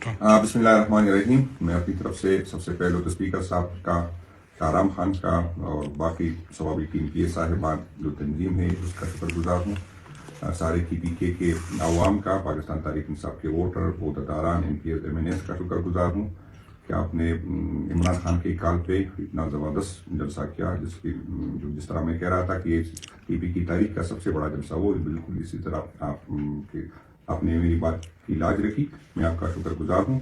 बिस्मिल्लाहिर्रहमानिर्रहीम। मैं अपनी तरफ से सबसे पहले तो स्पीकर साहब का, शाहराम खान का और बाकी सवाबी टीम की साहिबान जो तंजीम है उसका शुक्रगुजार हूँ। सारे PPK के अवाम का, पाकिस्तान तहरीक इंसाफ के वोटर, वोटरदारान, MPs MNAs का शुक्रगुजार हूँ कि आपने इमरान खान के कॉल पे इतना ज़बरदस्त जलसा किया, जिस तरह मैं कह रहा था कि PPK की तारीख का सबसे बड़ा जलसा वो बिल्कुल इसी तरह आपने मेरी बात की लाज रखी। मैं आपका शुक्रगुजार हूँ।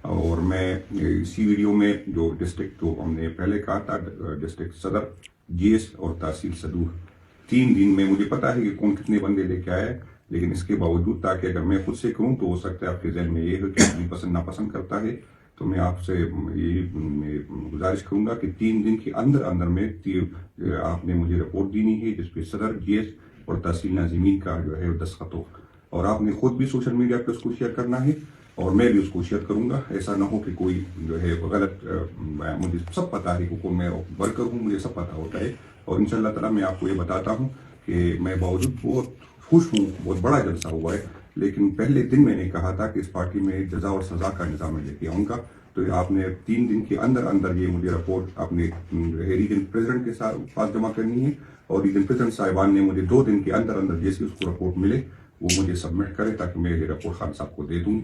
और मैं इसी वीडियो में जो डिस्ट्रिक्ट जो हमने पहले कहा था, डिस्ट्रिक्ट सदर, GS और तहसील सदूर, 3 दिन में मुझे पता है कि कौन कितने बंदे लेके आया है, लेकिन इसके बावजूद ताकि अगर मैं खुद से कहूँ तो हो सकता है आपके जहन में ये हो कि आदमी पसंद नापसंद करता है, तो मैं आपसे ये गुजारिश करूँगा कि 3 दिन के अंदर अंदर में आपने मुझे रिपोर्ट देनी है जिसपे सदर, GS और तहसील नाज़िमीन का जो है दस्तखत हो, और आपने खुद भी सोशल मीडिया पे उसको शेयर करना है और मैं भी उसको शेयर करूंगा। ऐसा ना हो कि कोई जो है गलत, मुझे सब पता है कि मैं वर्कर हूँ, मुझे सब पता होता है। और इंशाल्लाह ताला मैं आपको ये बताता हूँ कि मैं बावजूद बहुत खुश हूँ, बहुत बड़ा जलसा हुआ है, लेकिन पहले दिन मैंने कहा था कि इस पार्टी में जजा और सजा का निज़ाम मैं लेके आऊँगा। तो आपने 3 दिन के अंदर अंदर ये मुझे रिपोर्ट अपने रीजन प्रेसिडेंट के पास जमा करनी है, और रीजन प्रेसिडेंट साहिबान ने मुझे 2 दिन के अंदर अंदर जैसे उसको रिपोर्ट मिले वो मुझे सबमिट करे ताकि मैं ये रिपोर्ट खान साहब को दे दूँ।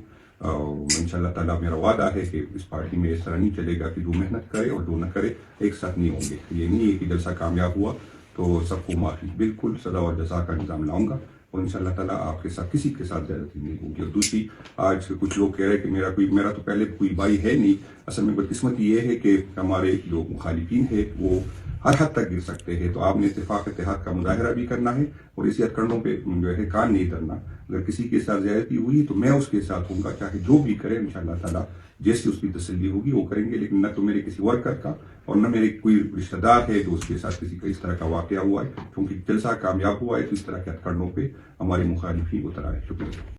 इंशाल्लाह ताला मेरा वादा है कि इस पार्टी में इस तरह नहीं चलेगा कि जो मेहनत करे और जो न करे एक साथ नहीं होंगे। ये नहीं है कि जलसा कामयाब हुआ तो सबको माफी, बिल्कुल सजा और जजा का निज़ाम लाऊंगा और इंशाल्लाह ताला आपके साथ किसी के साथ ज्यादती नहीं होगी। और दूसरी, आज कुछ लोग कह रहे हैं कि मेरा तो पहले कोई भाई है नहीं। असल में बदकिस्मत ये है कि हमारे जो मुखालिफिन है वो हर हद तक गिर सकते हैं, तो आपने इत्तेफाक इत्तेहाद का मुजाहरा भी करना है और इसी हथकंडों पे जो है कान नहीं धरना। अगर किसी के साथ ज्यादती हुई तो मैं उसके साथ हूँगा, चाहे जो भी करे, इंशाल्लाह ताला जैसी उसकी तसल्ली होगी वो करेंगे। लेकिन न तो मेरे किसी वर्कर का और न मेरे कोई रिश्तेदार है जो उसके साथ किसी का इस तरह का वाकया हुआ है, क्योंकि जलसा कामयाब हुआ है तो इस तरह के हथकंडों पे हमारे मुखालिफिन उतर आए। शुक्रिया।